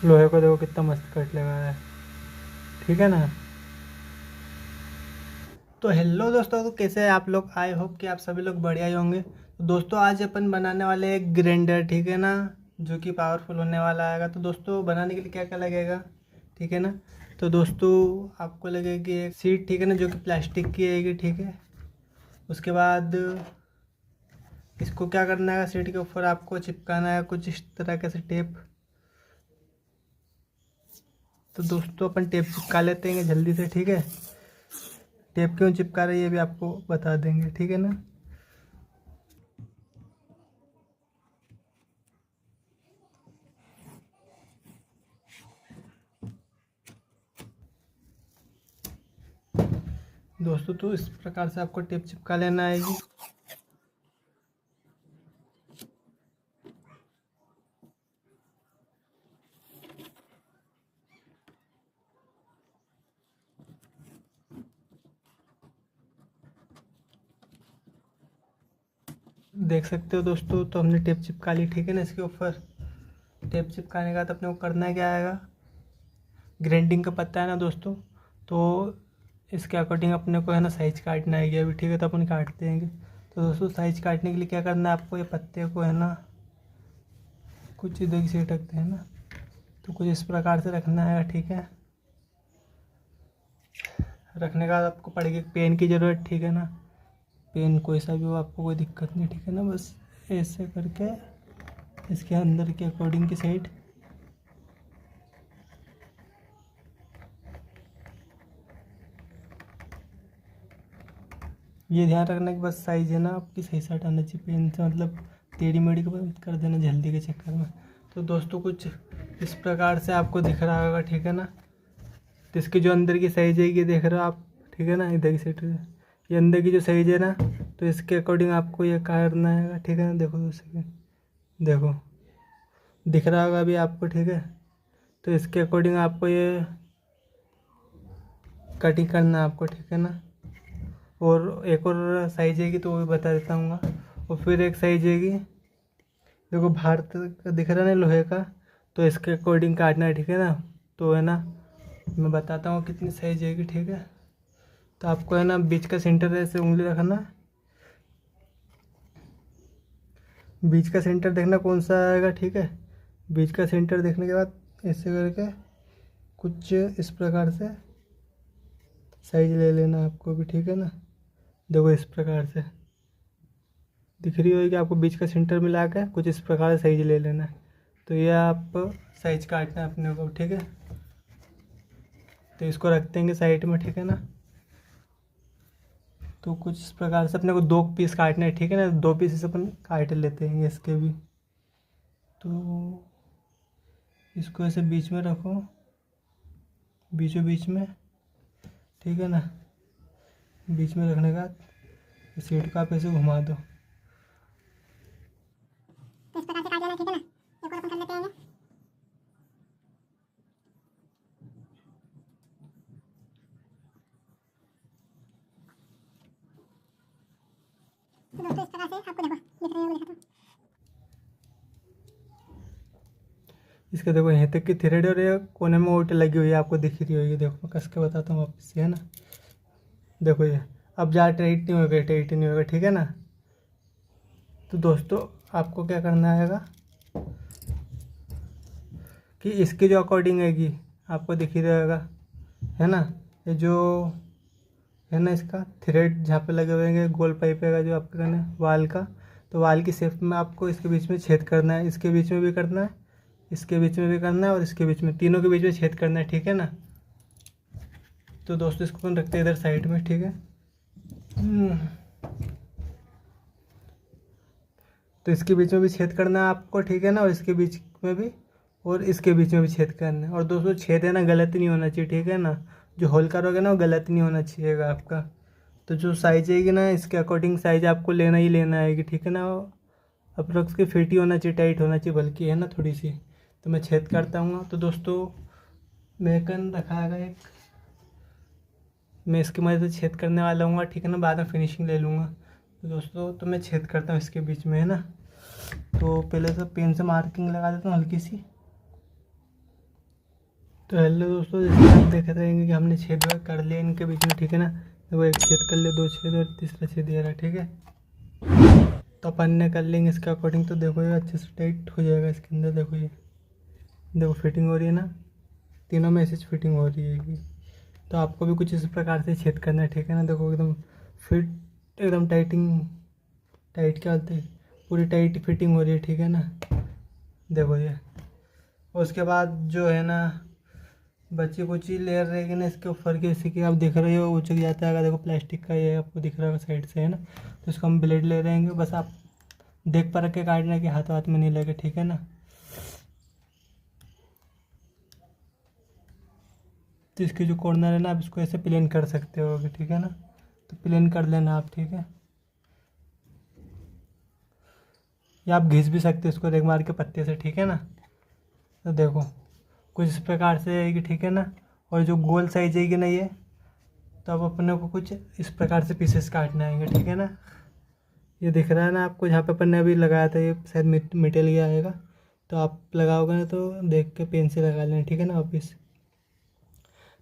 लोहे को देखो कितना मस्त कट लगा है, ठीक है ना। तो हेलो दोस्तों, तो कैसे हैं आप लोग। आई होप कि आप सभी लोग बढ़िया ही होंगे। तो दोस्तों आज अपन बनाने वाले हैं ग्राइंडर, ठीक है ना, जो कि पावरफुल होने वाला आएगा। तो दोस्तों बनाने के लिए क्या क्या लगेगा, ठीक है ना। तो दोस्तों आपको लगेगी एक सीट, ठीक है ना, जो कि प्लास्टिक की आएगी, ठीक है। उसके बाद इसको क्या करना है, सीट के ऊपर आपको चिपकाना है कुछ इस तरह का से टेप। तो दोस्तों अपन टेप चिपका लेते हैं जल्दी से, ठीक है। टेप क्यों चिपका रहे हैं ये भी आपको बता देंगे, ठीक है ना। दोस्तों तो इस प्रकार से आपको टेप चिपका लेना है जी। देख सकते हो दोस्तों, तो हमने टेप चिपका ली, ठीक है ना। इसके ऊपर टेप चिपकाने का तो अपने को करना क्या आएगा, ग्राइंडिंग का पत्ता है ना दोस्तों। तो इसके अकॉर्डिंग अपने को है ना साइज काटना है अभी, ठीक है। तो अपन काटते हैं। तो दोस्तों साइज काटने के लिए क्या करना है आपको, ये पत्ते को है ना कुछ इधर की साइड रखते हैं ना, तो कुछ इस प्रकार से रखना है, ठीक है। रखने के बाद आपको पड़ेगी पेन की ज़रूरत, ठीक है ना। पेन कोई सा भी हो, आपको कोई दिक्कत नहीं, ठीक है ना। बस ऐसे करके इसके अंदर के अकॉर्डिंग की साइड ये ध्यान रखना कि बस साइज है ना आपकी सही से हटाना चाहिए पेन से, मतलब टेढ़ी मेढ़ी को बंद कर देना जल्दी के चक्कर में। तो दोस्तों कुछ इस प्रकार से आपको दिख रहा होगा, ठीक है ना। तो इसकी जो अंदर की साइज है ये देख रहे हो आप, ठीक है ना। इधर की साइड ये अंदर की जो साइज है ना, तो इसके अकॉर्डिंग आपको ये करना है, ठीक है ना। देखो दोस्तों, देखो दिख रहा होगा अभी आपको, ठीक है। तो इसके अकॉर्डिंग आपको ये कटिंग करना है आपको, ठीक है ना। और एक और साइज है तो वो भी बता देता हूँ। और फिर एक साइज है, देखो बाहर तक दिख रहा है ना लोहे का, तो इसके अकॉर्डिंग काटना है, ठीक है ना। तो है ना मैं बताता हूँ कितनी साइज है, ठीक है। तो आपको है ना बीच का सेंटर ऐसे उंगली रखना, बीच का सेंटर देखना कौन सा आएगा, ठीक है। बीच का सेंटर देखने के बाद ऐसे करके कुछ इस प्रकार से साइज ले लेना आपको भी, ठीक है ना। देखो इस प्रकार से दिख रही होगी आपको, बीच का सेंटर मिला के कुछ इस प्रकार से साइज ले लेना है। तो ये आप साइज काटना है अपने को, ठीक है। तो इसको रखते हैं साइड में, ठीक है ना। तो कुछ इस प्रकार से अपने को 2 पीस काटने हैं, ठीक है ना। 2 पीस अपन काट लेते हैं इसके भी। तो इसको ऐसे बीच में रखो, बीचों बीच में, ठीक है ना। बीच में रखने के बाद सीट को आप ऐसे घुमा दो। तो इस प्रकार से काट लेना, ठीक है ना। एक और अपन कर लेते हैं। तो दोस्तों इस प्रकार से आपको देखो दिख रही होगी, दिखा दो। इसका देखो यहाँ तक की थ्रेड और ये कोने में ओट लगी हुई है, आपको दिख रही होगी। देखो मैं कस के बताता हूँ वापस से, है ना। देखो ये अब ज़्यादा टाइट नहीं होगा, टाइट नहीं होगा, ठीक है ना। तो दोस्तों आपको क्या करना आएगा कि इसके जो अकॉर्डिंग आएगी आपको दिख ही रहेगा, है ना। ये जो है ना इसका थ्रेड जहाँ पे लगे हुए हैं, गोल पाइप है जो आपका करना है वाल का। तो वाल की शेप में आपको इसके बीच में छेद करना है, इसके बीच में भी करना है, इसके बीच में भी करना है, और इसके बीच में, तीनों के बीच में छेद करना है, ठीक है ना। तो दोस्तों इसको अपन रखते हैं इधर साइड में, ठीक है। तो इसके बीच में भी छेद करना है आपको, ठीक है ना। और इसके बीच में भी, और इसके बीच में भी छेद करना है। और दोस्तों छेद है ना गलत नहीं होना चाहिए, ठीक है ना। जो होल करोगे ना वो गलत नहीं होना चाहिएगा आपका। तो जो साइज आएगी ना इसके अकॉर्डिंग साइज आपको लेना ही लेना आएगी, ठीक है ना। अप्रोक्स की फिट ही होना चाहिए, टाइट होना चाहिए बल्कि, है ना, थोड़ी सी। तो मैं छेद करता हूँ। तो दोस्तों मैकन रखाएगा एक, मैं इसकी मदद से छेद करने वाला हूँ, ठीक है ना। बाद में फिनिशिंग ले लूँगा। तो दोस्तों तो मैं छेद करता हूँ इसके बीच में, है ना। तो पहले तो पेन से मार्किंग लगा देता हूँ हल्की सी, तो हेलो दोस्तों, जैसे आप देख रहे हैं कि हमने छेद कर लिए इनके बीच में, ठीक है ना। देखो एक छेद कर लिया, दो छेद और तीसरा छेद ये रहा, ठीक है। तो अपन ने कर लेंगे इसके अकॉर्डिंग। तो देखो ये अच्छे से टाइट हो जाएगा इसके अंदर। देखो ये देखो फिटिंग हो रही है ना, तीनों में ऐसी फिटिंग हो रही है कि। तो आपको भी कुछ इस प्रकार से छेद करना है, ठीक है ना। देखो एकदम फिट, एकदम टाइटिंग, टाइट क्या बोलते हैं, पूरी टाइट फिटिंग हो रही है, ठीक है ना। देखो ये उसके बाद जो है ना बची कुची लेयर रहेगी ना इसके ऊपर की, इसी की आप देख रहे हो उचक जाता है। देखो प्लास्टिक का ये आपको दिख रहा होगा साइड से, है ना। तो इसको हम ब्लेड ले रहेंगे, बस आप देख पर के काटना कि हाथ हाथ में नहीं लगे, ठीक है ना। तो इसकी जो कॉर्नर है ना, आप इसको ऐसे प्लेन कर सकते हो, ठीक है ना। तो प्लेन कर लेना आप, ठीक है। या आप घिस भी सकते हो इसको रेग मार के पत्ते से, ठीक है ना। तो देखो कुछ इस प्रकार से आएगी, ठीक है ना। और जो गोल साइज आएगी ना ये, तो अब अपने को कुछ इस प्रकार से पीसेस काटने आएंगे, ठीक है ना। ये दिख रहा है ना आपको, जहाँ पे अपन ने अभी लगाया था ये शायद मिटेल गया आएगा। तो आप लगाओगे ना तो देख के पेन से लगा लेना, ठीक है ना वापिस।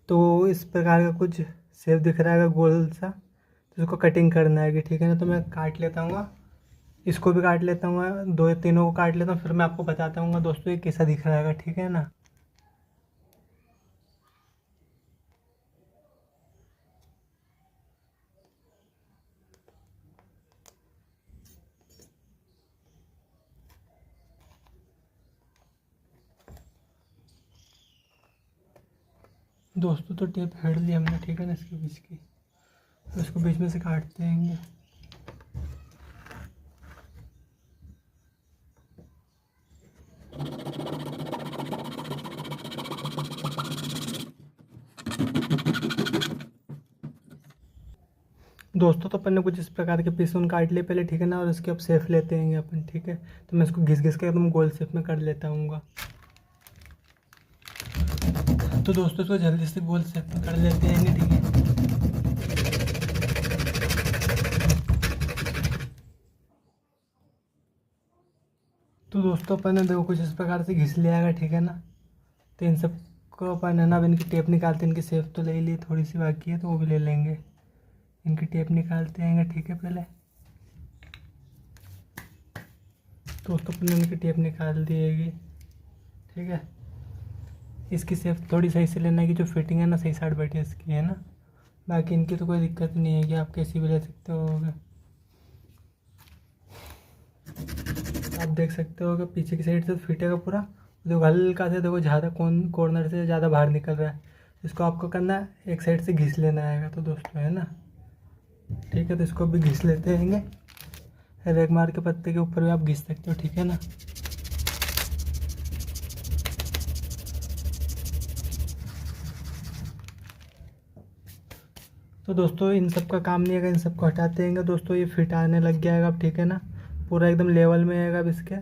तो इस प्रकार का कुछ शेप दिख रहा है गोल सा, तो इसको कटिंग करना है, ठीक है ना। तो मैं काट लेता हूँ, इसको भी काट लेता हूँ, दो तीनों को काट लेता हूँ, फिर मैं आपको बताता हूँ दोस्तों ये कैसा दिख रहा है, ठीक है ना। दोस्तों तो टेप हेड ली हमने, ठीक है ना, इसके बीच की। तो इसको बीच में से काटते हैं। दोस्तों तो अपन ने कुछ इस प्रकार के पीस उन काट लिए पहले, ठीक है ना। और इसके अब शेप लेते हैं अपन, ठीक है। तो मैं इसको घिस घिस के एकदम गोल शेप में कर लेता हूँ। तो दोस्तों इसको जल्दी से गोल शेप में कर लेते हैं, ठीक है। तो दोस्तों अपन ने देखो कुछ इस प्रकार से घिस लिया है, ठीक है ना। तो इन सब को अपन है ना, अब इनकी टेप निकालते हैं। इनकी शेप तो ले ही ली, थोड़ी सी बाकी है तो वो भी ले लेंगे। इनकी टेप निकालते हैं, ठीक है। पहले दोस्तों अपन ने इनकी टेप निकाल दी है, ठीक है। इसकी शेप थोड़ी सही से लेना है कि जो फिटिंग है ना सही साइड बैठे इसकी, है ना। बाकी इनकी तो कोई दिक्कत नहीं है कि आप कैसी भी ले सकते हो। आप देख सकते हो कि पीछे की साइड से फिटेगा पूरा। देखो हल्का से, देखो ज़्यादा कॉर्नर से ज़्यादा बाहर निकल रहा है, इसको आपको करना है एक साइड से घिस लेना आएगा। तो दोस्तों है ना, ठीक है। तो इसको भी घिस लेते हैं, रेग मार के पत्ते के ऊपर भी आप घिस सकते हो, ठीक है ना। तो दोस्तों इन सब का काम नहीं आएगा, इन सबको हटाते हैं दोस्तों। ये फिट आने लग जाएगा अब, ठीक है ना। पूरा एकदम लेवल में आएगा अब इसके,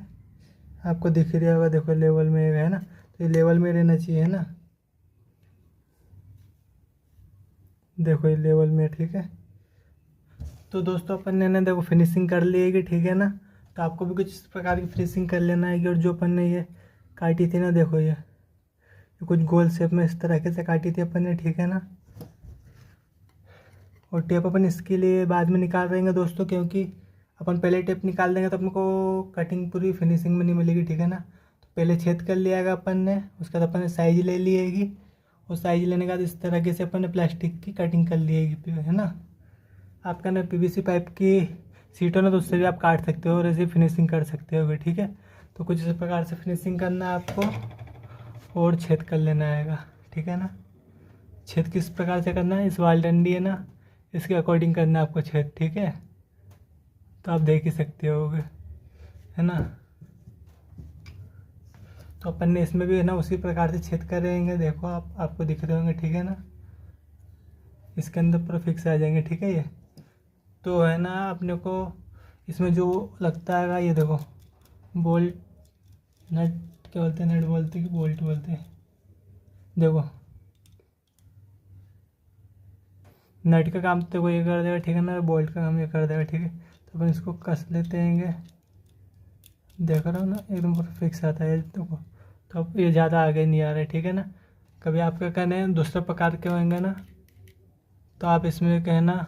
आपको दिख रहा होगा, देखो लेवल में आएगा, है ना। तो ये लेवल में रहना चाहिए, है ना। देखो ये लेवल में, ठीक है। तो दोस्तों अपन ने ना देखो फिनिशिंग कर ली है, ठीक है ना। तो आपको भी कुछ इस प्रकार की फिनिशिंग कर लेना है। और जो अपन ने ये काटी थी ना, देखो ये कुछ गोल शेप में इस तरीके से काटी थी अपन ने, ठीक है ना। और टेप अपन इसके लिए बाद में निकाल रहेंगे दोस्तों, क्योंकि अपन पहले टेप निकाल देंगे तो अपन को कटिंग पूरी फिनिशिंग में नहीं मिलेगी, ठीक है ना। तो पहले छेद कर लिया है अपन ने, उसके बाद अपन ने साइज ले ली है। और साइज लेने के बाद इस तरीके से अपन ने प्लास्टिक की कटिंग कर ली है ना। आपका ना पीवीसी पाइप की सीट हो ना, तो उससे भी आप काट सकते हो और ऐसे फिनिशिंग कर सकते हो, ठीक है। तो कुछ इस प्रकार से फिनिशिंग करना है आपको, और छेद कर लेना आएगा, ठीक है ना। छेद किस प्रकार से करना है, इस वाल डंडी है ना, इसके अकॉर्डिंग करना है आपको छेद, ठीक है। तो आप देख ही सकते हो, है ना। तो अपन ने इसमें भी है ना उसी प्रकार से छेद कर रहेंगे। देखो आपको दिख रहे होंगे, ठीक है ना। इसके अंदर पूरा फिक्स आ जाएंगे, ठीक है। ये तो है ना अपने को इसमें जो लगता है, ये देखो बोल्ट नट, क्या बोलते हैं, नट बोलते हैं कि बोल्ट बोलते हैं। देखो नट का काम तो ये कर देगा, ठीक है ना। बोल्ट का काम ये कर देगा, ठीक है। तो अपन इसको कस लेते हैं, देख रहे हो ना एकदम पूरा फिक्स आता है, देखो। तो अब ये ज़्यादा आगे नहीं आ रहा है, ठीक है ना। कभी आपके कहने दूसरे प्रकार के होंगे ना, तो आप इसमें कहना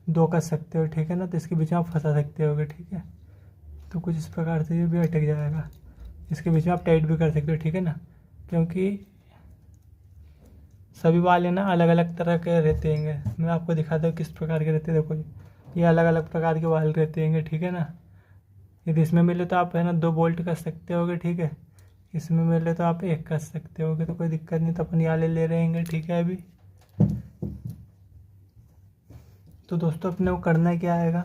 2 कर सकते हो, ठीक है ना। तो इसके बीच में आप फंसा सकते होगे, ठीक है। तो कुछ इस प्रकार से ये भी अटक जाएगा। इसके बीच में आप टाइट भी कर सकते हो, ठीक है ना, क्योंकि सभी बाल है ना अलग अलग तरह के रहते हैं। मैं आपको दिखाता हूँ किस प्रकार के रहते हैं। देखो ये अलग अलग प्रकार के बाल रहते हैं, ठीक है ना। यदि इसमें मिले तो आप है ना 2 बोल्ट कर सकते होगे, ठीक है। इसमें मिले तो आप 1 कर सकते होगे, तो कोई दिक्कत नहीं। तो अपन ये ले रहे हैं, ठीक है। अभी तो दोस्तों अपने को करना क्या आएगा,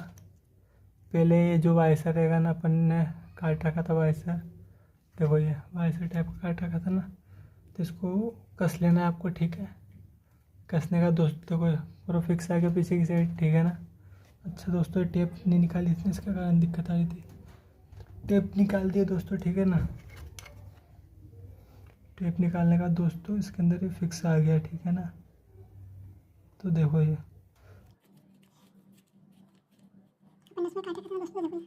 पहले ये जो वाइसर रहेगा ना, अपन ने काट रखा था वाइसर, देखो ये वाइसर टाइप का काट रखा था ना, तो इसको कस लेना है आपको, ठीक है। कसने का दोस्तों देखो पूरा फिक्स आ गया पीछे की साइड, ठीक है ना। अच्छा दोस्तों टेप नहीं निकाली इसने, इसका कारण दिक्कत आ रही थी। टेप निकाल दिया दोस्तों, ठीक है ना। टेप निकालने का दोस्तों इसके अंदर ये फिक्स आ गया, ठीक है ना। तो देखो ये इसमें काटा कितना दोस्तों, देखो तो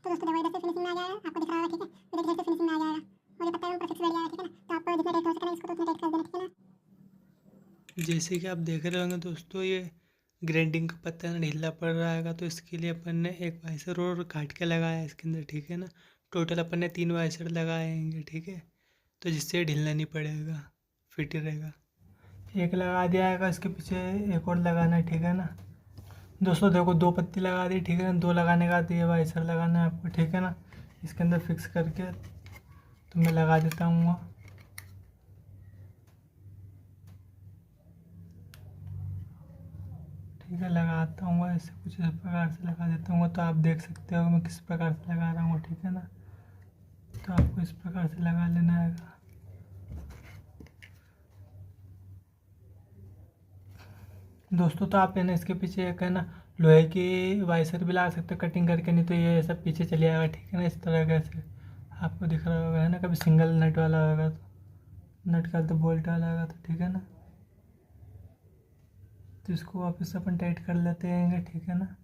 दोस्तों देखो इधर से फिनिशिंग में आ जाएगा, आपको दिख रहा होगा, ठीक है। इधर से फिनिशिंग में आ जाएगा और ये पत्ता एकदम परफेक्ट बैठ जाएगा, ठीक है ना। तो आपको जितना टाइट हो सके इसको तो उतना टाइट कर देना, ठीक है ना। जैसे कि आप देख रहे होंगे दोस्तों, ये ग्राइंडिंग का पत्ता ना ढीला पड़ रहा है, तो इसके लिए अपन ने एक वाइसर और काट के लगाया है इसके अंदर, ठीक है ना। टोटल अपन ने 3 वाइसर लगाएंगे, ठीक है। तो जिससे ढीलना नहीं पड़ेगा, फिट ही रहेगा। एक लगा दिया है, इसके पीछे एक और लगाना है, ठीक है ना। दोस्तों देखो 2 पत्ती लगा दी, ठीक है ना। 2 लगाने का ये वाइसर लगाना है आपको, ठीक है ना। इसके अंदर फिक्स करके तो मैं लगा देता हूँ, ठीक है। लगाता हूँ ऐसे कुछ इस प्रकार से लगा देता हूँ, तो आप देख सकते हो मैं किस प्रकार से लगा रहा हूँ, ठीक है ना। तो आपको इस प्रकार से लगा लेना है। दोस्तों तो आप है ना इसके पीछे एक है ना लोहे की वाइसर भी लगा सकते हो कटिंग करके, नहीं तो ये सब पीछे चले जाएगा, ठीक है ना। इस तरह कैसे आपको दिख रहा होगा, है ना। कभी सिंगल नट वाला होगा तो नट का, तो बोल्ट वाला होगा तो, ठीक है ना। तो इसको वापस से अपन टाइट कर लेते हैं, ठीक है ना।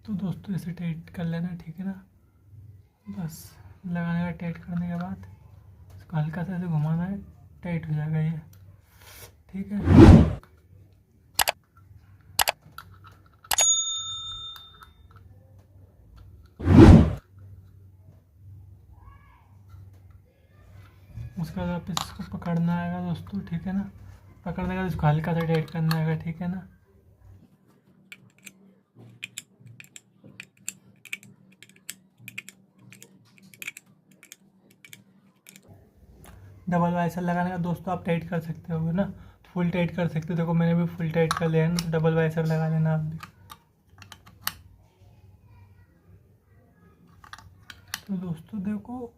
तो दोस्तों इसे टाइट कर लेना, ठीक है ना। बस लगाने का टाइट करने के बाद इसको हल्का सा ऐसे घुमाना है, टाइट हो जाएगा ये, ठीक है। उसके बाद वापस इसको पकड़ना आएगा दोस्तों, ठीक है ना। पकड़ने का इसको हल्का सा टाइट करना आएगा, ठीक है ना। डबल वाइसर लगाने का दोस्तों आप टाइट कर सकते हो ना, फुल टाइट कर सकते हो। देखो मैंने भी फुल टाइट कर लिया है ना, तो डबल वाइसर लगा लेना आप भी। तो दोस्तों देखो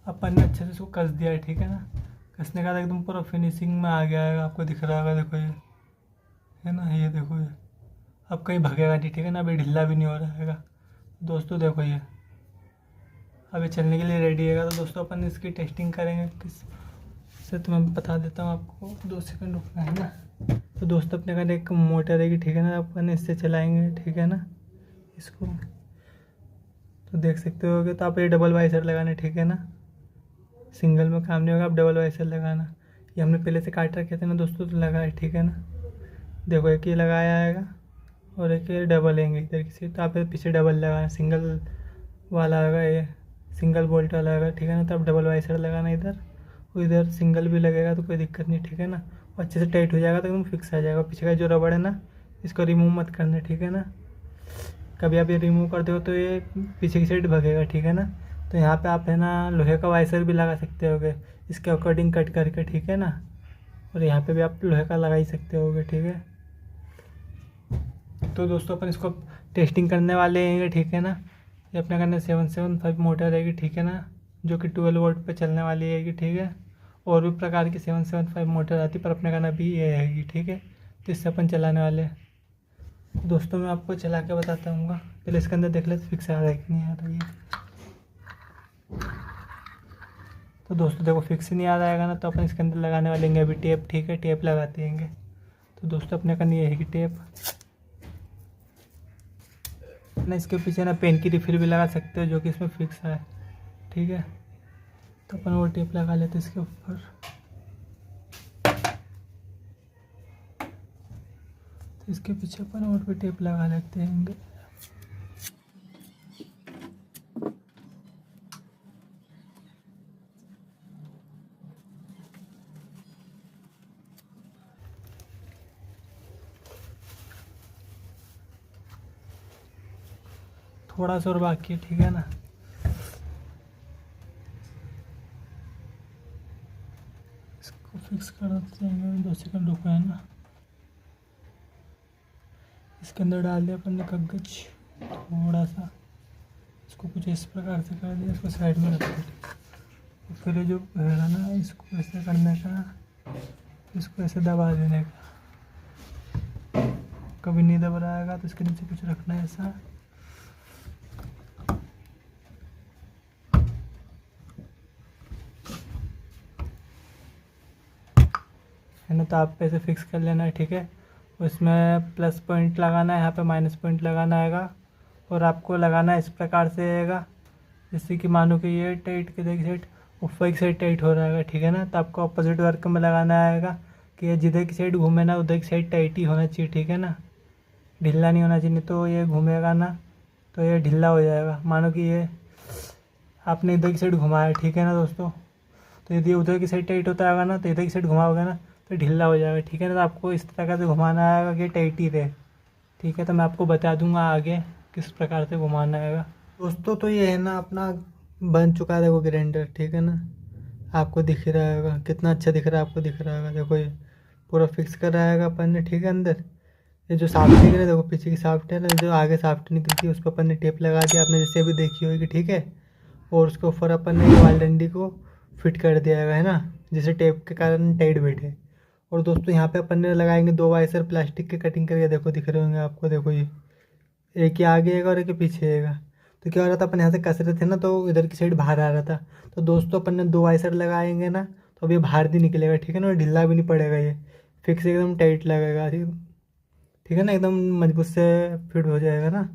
अपन ने अच्छे से इसको कस दिया है, ठीक है ना। कसने का एकदम पूरा फिनिशिंग में आ गया है, आपको दिख रहा होगा, देखो ये है ना। ये देखो ये अब कहीं भगेगा नहीं, ठीक है ना। अभी ढीला भी नहीं हो रहा है दोस्तों, देखो ये अभी चलने के लिए रेडी है। तो दोस्तों अपन इसकी टेस्टिंग करेंगे किस से, तो मैं बता देता हूँ आपको, 2 सेकंड रुकना है ना। तो दोस्तों अपने घर एक मोटर रहेगी, ठीक है ना। अपन इससे चलाएंगे, ठीक है ना, इसको। तो देख सकते हो, तो आप ये डबल वाइसर लगाना, ठीक है ना। सिंगल में काम नहीं होगा, आप डबल वाइसर लगाना। ये हमने पहले से काट रखे थे ना दोस्तों, तो लगाए, ठीक है ना। देखो एक ये लगाया आएगा और एक ये डबल लेंगे इधर किसी, तो आप पीछे डबल लगाना, सिंगल वाला होगा ये, सिंगल बोल्ट वाला होगा, ठीक है ना। तो आप डबल वाइसर लगाना इधर, और इधर सिंगल भी लगेगा, तो कोई दिक्कत नहीं, ठीक है ना। और अच्छे से टाइट हो जाएगा तो एकदम फिक्स आ जाएगा। पीछे का जो रबड़ है ना, इसको रिमूव मत करना, ठीक है ना। कभी आप ये रिमूव करते हो तो ये पीछे की साइड भगेगा, ठीक है ना। तो यहाँ पे आप है ना लोहे का वाइसर भी लगा सकते होगे इसके अकॉर्डिंग कट करके, ठीक है ना। और यहाँ पे भी आप लोहे का लगा ही सकते होगे, ठीक है। तो दोस्तों अपन इसको टेस्टिंग करने वाले हैं, ठीक है ना। ये अपने करने 775 मोटर रहेगी, ठीक है ना, जो कि 12 वोल्ट पे चलने वाली है, ठीक है। और भी प्रकार की 775 मोटर आती, पर अपने करना भी ये रहेगी, ठीक है। तो इससे अपन चलाने वाले हैं। दोस्तों मैं आपको चला के बताता हूँ, पहले इसके अंदर देख लेते फिक्स आ रहा है कि नहीं आ रहा है। तो दोस्तों देखो फिक्स नहीं आ रहा है ना, तो अपन इसके अंदर लगाने वाले हैं अभी टेप। ठीक है, टेप लगाते हैं। तो दोस्तों अपने करनी है कि टेप ना, इसके पीछे ना पेन की रिफिल भी लगा सकते हो जो कि इसमें फिक्स है। ठीक है, तो अपन वो टेप लगा लेते हैं इसके ऊपर। तो इसके पीछे अपन और भी टेप लगा लेते हैं। थोड़ा सा और बाकी है, ठीक है ना। इसको फिक्स कर देते हैं, 2 सेकंड रुको है ना। इसके अंदर डाल दिया अपन ने कागज थोड़ा सा, इसको कुछ इस प्रकार से कर दिया, इसको साइड में रख दिया। फिर ये जो है ना, इसको ऐसे करने का, इसको ऐसे दबा देने का। कभी नहीं दब रहा है तो इसके नीचे कुछ रखना है ऐसा। है ना, तो आप ऐसे फिक्स कर लेना है। ठीक है, उसमें प्लस पॉइंट लगाना है, यहाँ पे माइनस पॉइंट लगाना है। और आपको लगाना है इस प्रकार से रहेगा, जैसे कि मानो कि ये टाइट के देखिए साइड ऊपर की साइड टाइट हो रहा है। ठीक है ना, तो आपको अपोजिट वर्क में लगाना आएगा कि ये जिधर की साइड घूमे ना उधर की साइड टाइट ही होना चाहिए। ठीक है ना, ढीला नहीं होना चाहिए, नहीं तो ये घूमेगा ना तो ये ढीला हो जाएगा। मानो कि ये आपने इधर की साइड घुमाया, ठीक है ना दोस्तों, तो यदि उधर की साइड टाइट होता है ना तो इधर की साइड घुमाओगे ना तो ढीला हो जाएगा। ठीक है ना, तो आपको इस तरह से घुमाना आएगा कि टाइट ही रहे। ठीक है, तो मैं आपको बता दूंगा आगे किस प्रकार से घुमाना आएगा। दोस्तों तो ये है ना अपना बन चुका है, देखो ग्राइंडर। ठीक है ना, आपको दिख ही रहा होगा कितना अच्छा दिख रहा है, आपको दिख रहा होगा। देखो ये पूरा फिक्स कर रहा है अपन ने। ठीक है, अंदर ये जो साफ्ट है ना, देखो पीछे की साफ्ट है ना, जो आगे साफ्ट निकलती है उस पर अपन ने टेप लगा दिया, आपने जैसे अभी देखी होगी। ठीक है, और उसके ऊपर अपन ने वाल डंडी को फिट कर दिया है ना, जिससे टेप के कारण टाइट बैठे। और दोस्तों यहाँ पे अपन ने लगाएंगे 2 वाइसर प्लास्टिक के कटिंग करके, देखो दिख रहे होंगे आपको। देखो ये एक ही आगे आएगा और एक ही पीछे आएगा। तो क्या हो रहा था, अपन यहाँ से कस रहे थे ना तो इधर की साइड बाहर आ रहा था। तो दोस्तों अपन ने 2 वाइसर लगाएंगे ना तो अब ये बाहर नहीं निकलेगा। ठीक है ना, ढीला भी नहीं पड़ेगा, ये फिक्स एकदम टाइट लगेगा। ठीक है ना, एकदम मजबूत से फिट हो जाएगा ना।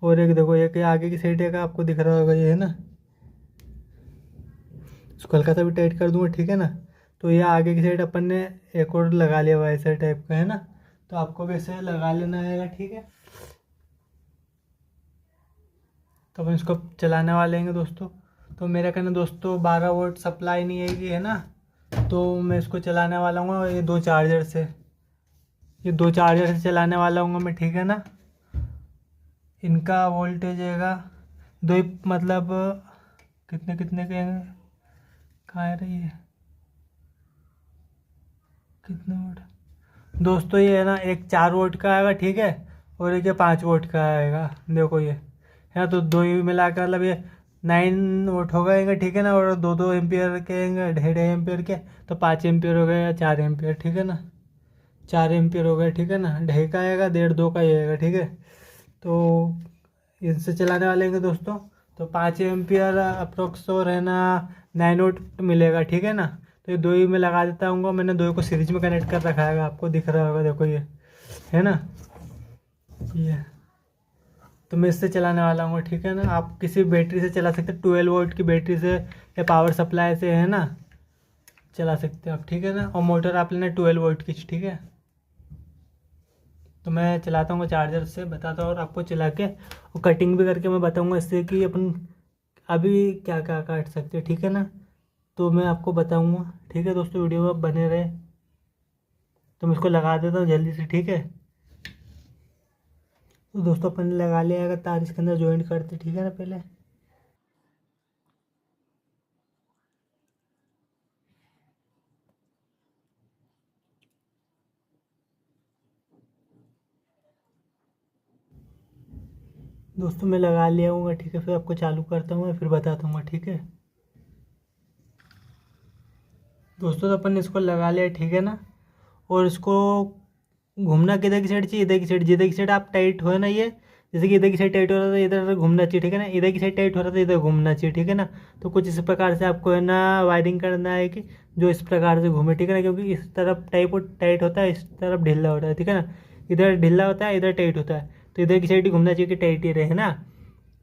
और एक देखो एक आगे की साइड है, आपको दिख रहा होगा ये, है ना। इसको हल्का सा भी टाइट कर दूंगा। ठीक है ना, तो ये आगे की साइड अपन ने एक और लगा लिया हुआ ऐसा टाइप का, है ना। तो आपको भी ऐसे लगा लेना है। ठीक है, तो अपन इसको चलाने वाले हैं दोस्तों। तो मेरा कहना दोस्तों 12 वोल्ट सप्लाई नहीं आएगी, है ना। तो मैं इसको चलाने वाला हूँ ये 2 चार्जर से, ये 2 चार्जर से चलाने वाला हूँ मैं। ठीक है ना, इनका वोल्टेज है दो ही, मतलब कितने कितने के हैं, कहाँ है रही है, कितने वोल्ट दोस्तों, ये है ना एक 4 वोल्ट का आएगा। ठीक है, और एक ये 5 वोल्ट का आएगा। देखो ये है ना, तो दो ही मिलाकर मतलब ये 9 वोल्ट हो गएंगे। ठीक है ना, और 2-2 एम्पियर के हैं, 1.5 एम्पियर के, तो 5 एम्पियर हो गए या 4 एम्पियर। ठीक है ना, 4 एम्पियर हो गए। ठीक है ना, 1.5 का आएगा, 1.5-2 का ही आएगा। ठीक है, तो इनसे चलाने वाले हैं दोस्तों। तो 5 एम्पियर अप्रोक्स और है ना 9 वोल्ट मिलेगा। ठीक है ना, तो ये दो ही में लगा देता हूँ। मैंने दो को सीरीज में कनेक्ट कर रखा है, आपको दिख रहा होगा। देखो ये है ना, ये तो मैं इससे चलाने वाला हूँ। ठीक है ना, आप किसी बैटरी से चला सकते हैं, 12 वोल्ट की बैटरी से या पावर सप्लाई से, है ना, चला सकते हो आप। ठीक है ना, और मोटर आप लेना 12 वोल्ट की। ठीक है, तो मैं चलाता हूँ चार्जर से, बताता हूँ और आपको चला के और कटिंग भी करके मैं बताऊँगा इससे कि अपन अभी क्या क्या काट सकते हैं। ठीक है ना, तो मैं आपको बताऊँगा। ठीक है दोस्तों, वीडियो में बने रहे। तो मैं इसको लगा देता हूँ जल्दी से। ठीक है, तो दोस्तों अपन ने लगा लिया, अगर तार इसके अंदर ज्वाइंट करते। ठीक है ना, पहले दोस्तों मैं लगा लिया हूँ। ठीक है, फिर आपको चालू करता हूँ, फिर बताता हूँ। ठीक है दोस्तों, तो अपन ने इसको लगा लिया। ठीक है ना, और इसको घूमना किधर की साइड चाहिए, इधर की साइड, जिधर की साइड आप टाइट हो ना ये, जैसे कि इधर की साइड टाइट हो रहा था इधर घूमना चाहिए, ठीक है ना, इधर की साइड टाइट हो रहा था इधर घूमना चाहिए, ठीक है ना। तो कुछ इस प्रकार से आपको है ना वायरिंग करना है कि जो इस प्रकार से घूमे, ठीक है ना, क्योंकि इस तरफ टाइट होता है, इस तरफ ढीला होता है, ठीक है ना, इधर ढीला होता है इधर टाइट होता है, तो इधर की साइड ही घूमना चाहिए कि टाइट ही रहे ना,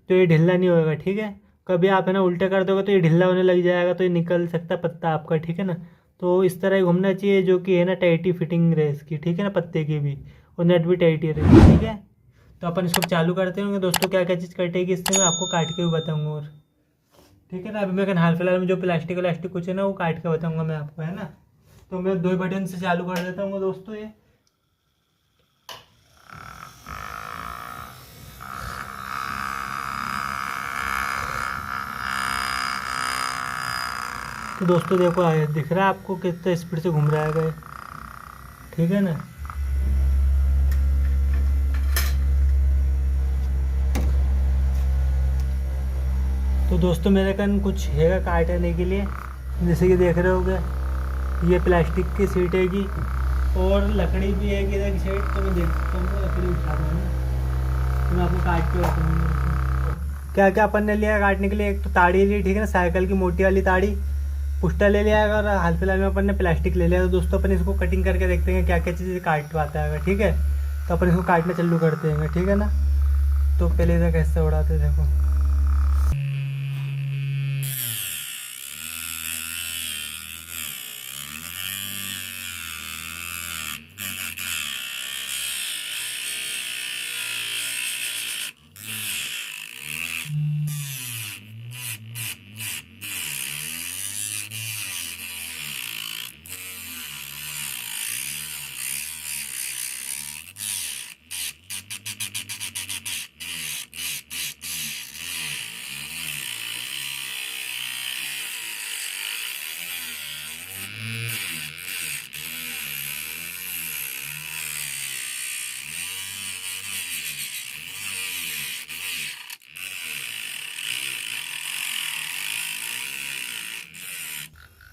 तो ये ढीला नहीं होगा, ठीक है। कभी आप है ना उल्टा कर दोगे तो ये ढीला होने लग जाएगा, तो ये निकल सकता है पत्ता आपका, ठीक है ना। तो इस तरह ही घूमना चाहिए जो कि है ना टाइट ही फिटिंग रहे इसकी, ठीक है ना, पत्ते की भी, और नेट भी टाइट ही रहे, ठीक है। तो अपन इसको चालू करते होंगे दोस्तों, क्या क्या चीज़ कटेगी इससे मैं आपको काट के भी बताऊँगा, और ठीक है ना। अभी मैं हाल फिलहाल में जो प्लास्टिक व्लास्टिक कुछ है ना वो काट के बताऊँगा मैं आपको, है ना। तो मैं 2 बटन से चालू कर देता हूँ दोस्तों ये। तो दोस्तों देखो आया, दिख रहा है आपको कितना स्पीड से घूम रहा है ये, ठीक है ना। तो दोस्तों मेरे कन कुछ है काटने के लिए, जैसे कि देख रहे होगे ये प्लास्टिक की सीट हैगी, और लकड़ी भी है इधर की साइड, तो मैं देखता हूँ लकड़ी उठा रहा हूँ ना, तो मैं आपको काट के बताऊँगा क्या क्या अपन ने लिया काटने के लिए। एक तो ताड़ी ली, ठीक है ना, साइकिल की मोटी वाली ताड़ी, पुष्टा ले लिया है, और हाल फिलहाल में अपन ने प्लास्टिक ले लिया। तो दोस्तों अपन इसको कटिंग करके देखते हैं क्या क्या चीज़ें काट पाता है, ठीक है। तो अपन इसको काटना चालू करते हैं, ठीक है ना। तो पहले इधर कैसे उड़ाते हैं देखो।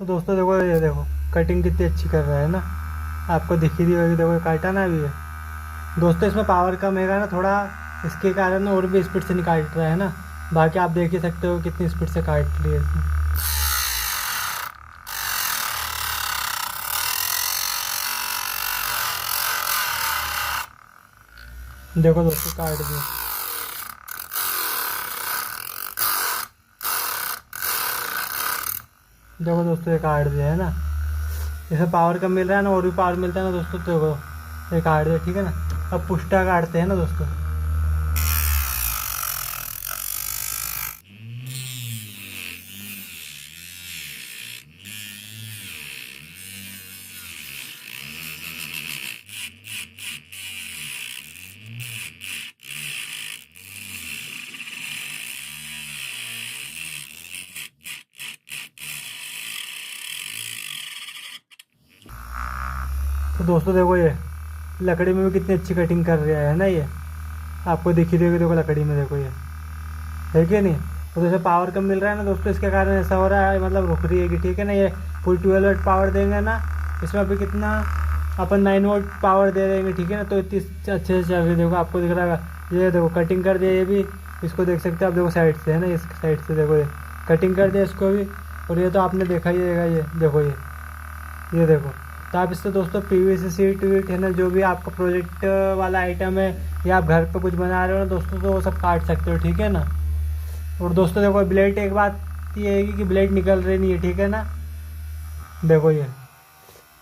तो दोस्तों देखो ये देखो कटिंग कितनी अच्छी कर रहा है ना, आपको दिख ही रही होगी, देखो काटा ना अभी है। दोस्तों इसमें पावर कम है ना थोड़ा, इसके कारण और भी स्पीड से निकाल रहा है ना, बाकी आप देख ही सकते हो कितनी स्पीड से काट रही है इसमें। देखो दोस्तों काट दिया, देखो दोस्तों ये काट दिया है ना, इसमें पावर कम मिल रहा है ना, और भी पावर मिलता है ना दोस्तों, तो देखो ये काट दिया, ठीक है ना। अब पुष्टा काटते हैं ना दोस्तों। तो दोस्तों देखो ये लकड़ी में भी कितनी अच्छी कटिंग कर रहा है ना, ये आपको दिख ही देगी, देखो लकड़ी में देखो ये है कि नहीं। तो जैसे पावर कम मिल रहा है ना दोस्तों, इसके कारण ऐसा हो रहा है, मतलब रुक रही है कि, ठीक है ना। ये फुल 12 वोल्ट पावर देंगे ना, इसमें अभी कितना अपन 9 वोल्ट पावर दे देंगे, ठीक है ना। तो इतनी अच्छे से चल रही है, देखो आपको दिख रहा है, ये देखो कटिंग कर दिया ये भी, इसको देख सकते हो आप, देखो साइड से है ना, इस साइड से देखो ये कटिंग कर दिया इसको भी। और ये तो आपने देखा ही रहेगा, ये देखो ये देखो। तो आप इससे दोस्तों पीवीसी सीट वीट है ना, जो भी आपका प्रोजेक्ट वाला आइटम है, या आप घर पे कुछ बना रहे हो ना दोस्तों, तो वो सब काट सकते हो, ठीक है ना। और दोस्तों देखो ब्लेड, एक बात ये है कि ब्लेड निकल रही नहीं है, ठीक है ना। देखो ये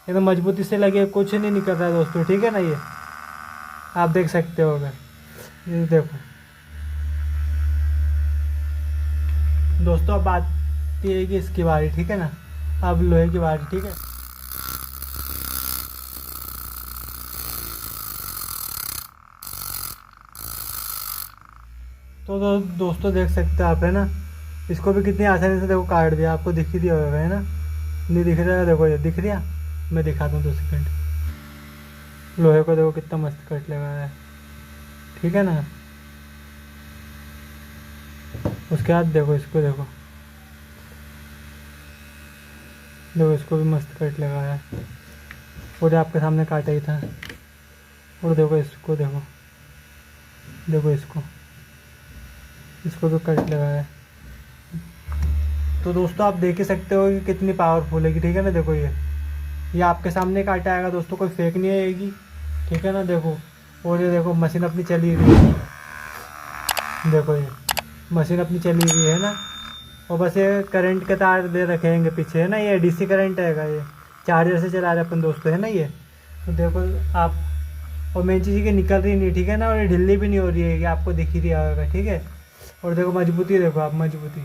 एकदम मजबूती से लगे, कुछ नहीं निकल रहा है दोस्तों, ठीक है ना। ये आप देख सकते हो अगर, ये देखो दोस्तों। अब बात ये है कि इसकी बारी, ठीक है ना, अब लोहे की बारी, ठीक है। तो दोस्तों देख सकते हो आप, है ना, इसको भी कितनी आसानी से देखो काट दिया, आपको दिख ही दिया होगा, है ना। नहीं दिख रहा है, देखो ये दिख रहा, मैं दिखाता हूँ 2 सेकंड। लोहे को देखो कितना मस्त कट लगा है, ठीक है ना। उसके बाद देखो इसको, देखो देखो इसको भी मस्त कट लगा है, वो जो आपके सामने काटा ही था। और देखो इसको, देखो देखो इसको भी कट लगा है। तो दोस्तों आप देख ही सकते हो कि कितनी पावरफुल है कि, ठीक है ना। देखो ये आपके सामने काटा आएगा दोस्तों, कोई फेक नहीं आएगी, ठीक है ना। देखो, और ये देखो मशीन अपनी चली रही है, देखो ये मशीन अपनी चली रही है ना। और बस ये करंट के तार दे रखेंगे पीछे, है ना। ये डीसी करंट हैगा, ये चार्जर से चला रहे अपन दोस्तों, है ना ये। तो देखो आप, और मेन चीज़ की निकल रही नहीं, ठीक है ना। और ये ढिल्ली भी नहीं हो रही है, कि आपको दिख ही रहा होगा, ठीक है। और देखो मजबूती, देखो आप मजबूती,